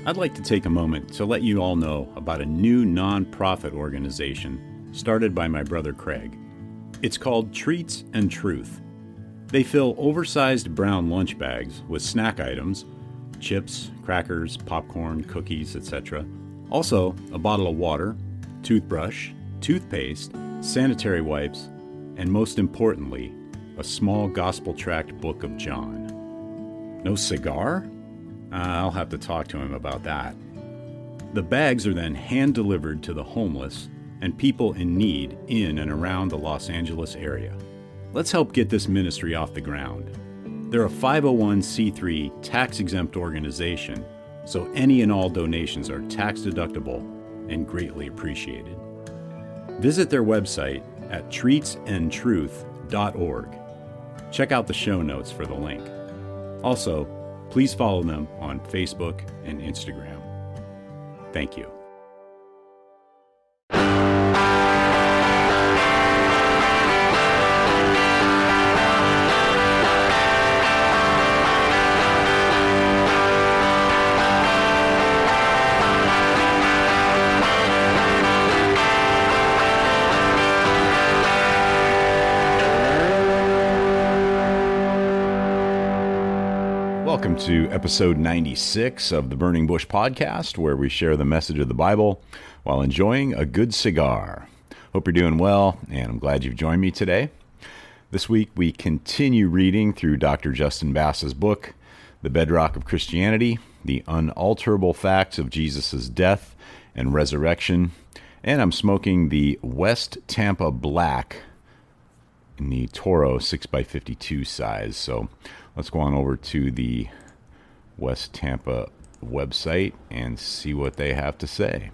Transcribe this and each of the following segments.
I'd like to take a moment to let you all know about a new non-profit organization started by my brother Craig. It's called Treats and Truth. They fill oversized brown lunch bags with snack items, chips, crackers, popcorn, cookies, etc. Also, a bottle of water, toothbrush, toothpaste, sanitary wipes, and most importantly, a small gospel-tract book of John. No cigar? I'll have to talk to him about that. The bags are then hand-delivered to the homeless and people in need in and around the Los Angeles area. Let's help get this ministry off the ground. They're a 501c3 tax-exempt organization, so any and all donations are tax-deductible and greatly appreciated. Visit their website at treatsandtruth.org. Check out the show notes for the link. Also, please follow them on Facebook and Instagram. Thank you. Welcome to episode 96 of the Burning Bush podcast, where we share the message of the Bible while enjoying a good cigar. Hope you're doing well, and I'm glad you've joined me today. This week, we continue reading through Dr. Justin Bass's book, The Bedrock of Christianity, the Unalterable Facts of Jesus' Death and Resurrection, and I'm smoking the West Tampa Black in the Toro 6x52 size. So let's go on over to the West Tampa website and see what they have to say.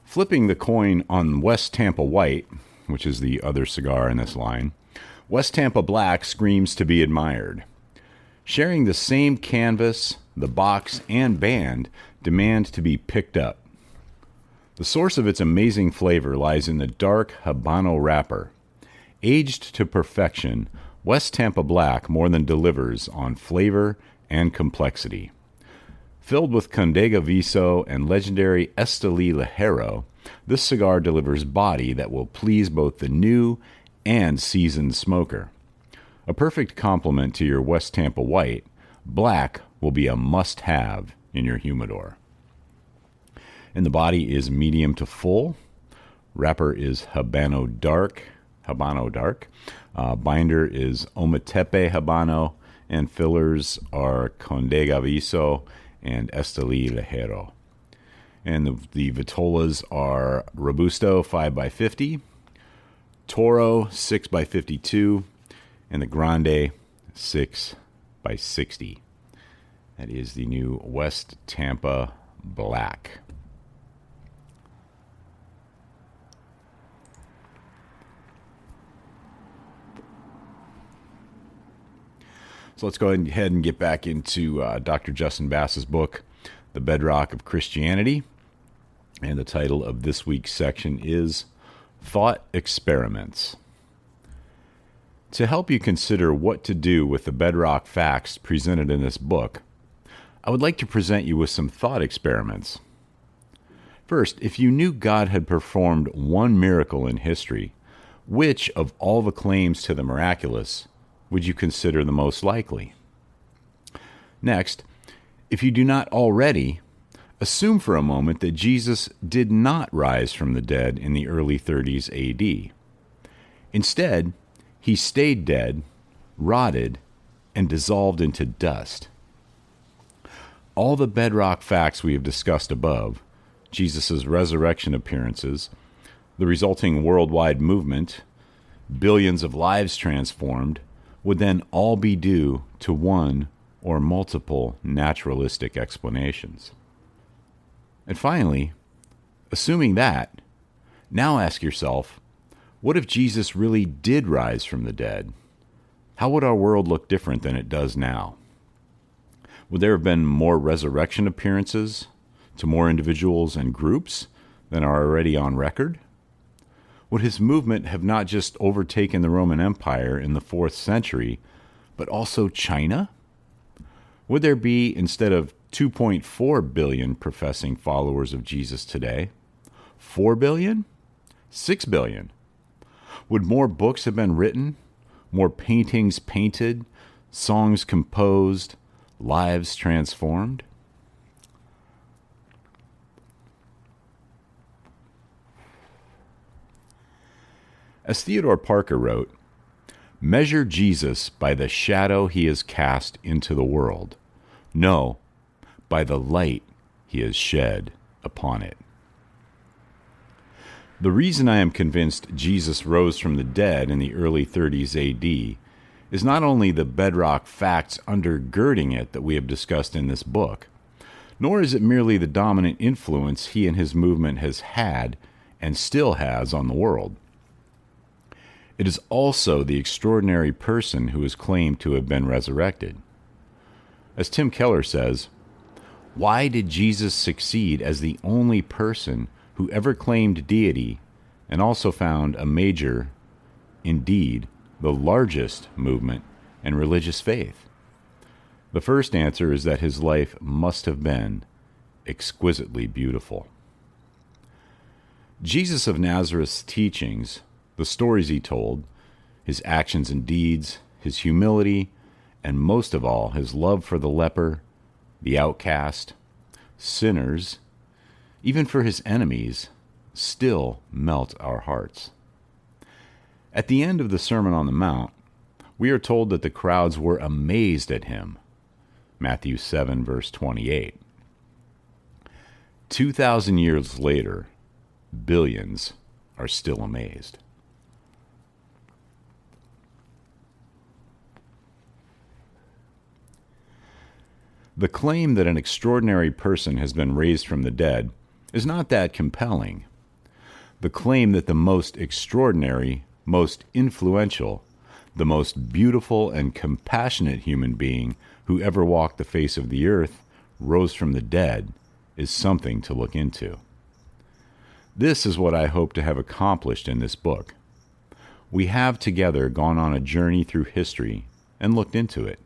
Flipping the coin on West Tampa White, which is the other cigar in this line, West Tampa Black screams to be admired. Sharing the same canvas, the box, and band demand to be picked up. The source of its amazing flavor lies in the dark Habano wrapper. Aged to perfection, West Tampa Black more than delivers on flavor and complexity. Filled with Condega Viso and legendary Esteli Ligero, this cigar delivers body that will please both the new and seasoned smoker. A perfect complement to your West Tampa White, Black will be a must-have in your humidor. And the body is medium to full. Wrapper is Habano Dark. Binder is Ometepe Habano, and fillers are Condega Viso and Esteli Ligero. And the Vitolas are Robusto 5x50, Toro 6x52, and the Grande 6x60. That is the new West Tampa Black. So let's go ahead and get back into Dr. Justin Bass's book, The Bedrock of Christianity. And the title of this week's section is Thought Experiments. To help you consider what to do with the bedrock facts presented in this book, I would like to present you with some thought experiments. First, if you knew God had performed one miracle in history, which of all the claims to the miraculous would you consider the most likely? Next, if you do not already, assume for a moment that Jesus did not rise from the dead in the early 30s AD. Instead, he stayed dead, rotted, and dissolved into dust. All the bedrock facts we have discussed above, Jesus' resurrection appearances, the resulting worldwide movement, billions of lives transformed, would then all be due to one or multiple naturalistic explanations. And finally, assuming that, now ask yourself, what if Jesus really did rise from the dead? How would our world look different than it does now? Would there have been more resurrection appearances to more individuals and groups than are already on record? Would his movement have not just overtaken the Roman Empire in the 4th century, but also China? Would there be, instead of 2.4 billion professing followers of Jesus today, 4 billion? 6 billion? Would more books have been written, more paintings painted, songs composed, lives transformed? As Theodore Parker wrote, "Measure Jesus by the shadow he has cast into the world. No, by the light he has shed upon it." The reason I am convinced Jesus rose from the dead in the early 30s AD is not only the bedrock facts undergirding it that we have discussed in this book, nor is it merely the dominant influence he and his movement has had and still has on the world. It is also the extraordinary person who is claimed to have been resurrected. As Tim Keller says, why did Jesus succeed as the only person who ever claimed deity and also found a major, indeed, the largest movement in religious faith? The first answer is that his life must have been exquisitely beautiful. Jesus of Nazareth's teachings, the stories he told, his actions and deeds, his humility, and most of all, his love for the leper, the outcast, sinners, even for his enemies, still melt our hearts. At the end of the Sermon on the Mount, we are told that the crowds were amazed at him. Matthew 7, verse 28. 2,000 years later, billions are still amazed. The claim that an extraordinary person has been raised from the dead is not that compelling. The claim that the most extraordinary, most influential, the most beautiful and compassionate human being who ever walked the face of the earth rose from the dead is something to look into. This is what I hope to have accomplished in this book. We have together gone on a journey through history and looked into it.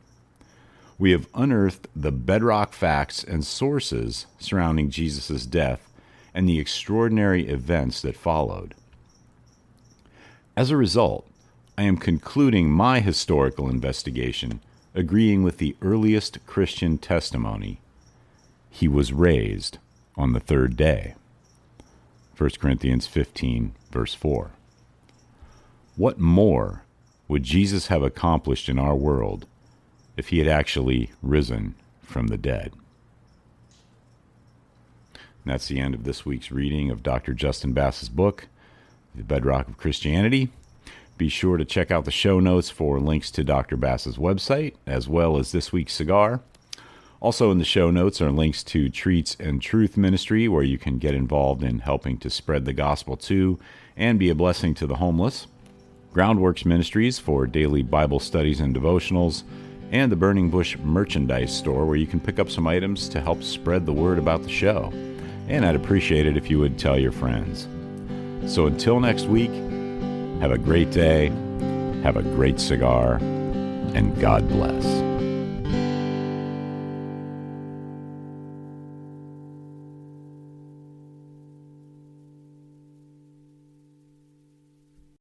We have unearthed the bedrock facts and sources surrounding Jesus' death and the extraordinary events that followed. As a result, I am concluding my historical investigation agreeing with the earliest Christian testimony. He was raised on the third day. 1 Corinthians 15, verse 4. What more would Jesus have accomplished in our world if he had actually risen from the dead? And that's the end of this week's reading of Dr. Justin Bass's book, The Bedrock of Christianity. Be sure to check out the show notes for links to Dr. Bass's website, as well as this week's cigar. Also in the show notes are links to Treats and Truth Ministry, where you can get involved in helping to spread the gospel to and be a blessing to the homeless. Groundworks Ministries for daily Bible studies and devotionals, and the Burning Bush merchandise store, where you can pick up some items to help spread the word about the show. And I'd appreciate it if you would tell your friends. So until next week, have a great day, have a great cigar, and God bless.